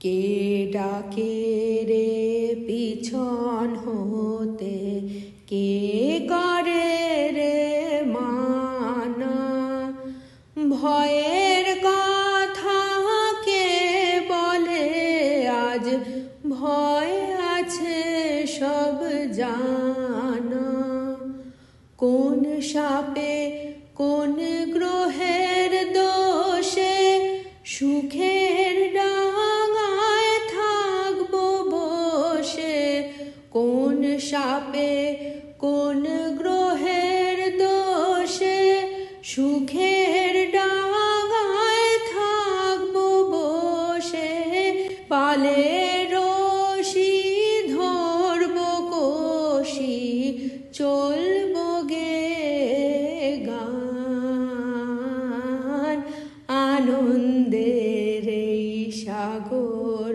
কে ডাকে রে পিছন হতে, কে করে রে মানা, ভয়ের কথা কে বলে আজ, ভয় আছে সব জানা। কোন শাপে কোন গ্রহের দোষে সুখের ডাঙায় থাকবো বসে, কোন শাপে কোন গ্রহের দোষে সুখের ডাঙায় থাকবো বসে, পালে রশি ধরবো কষি চলবো গে গান, আনন্দের এই সাগর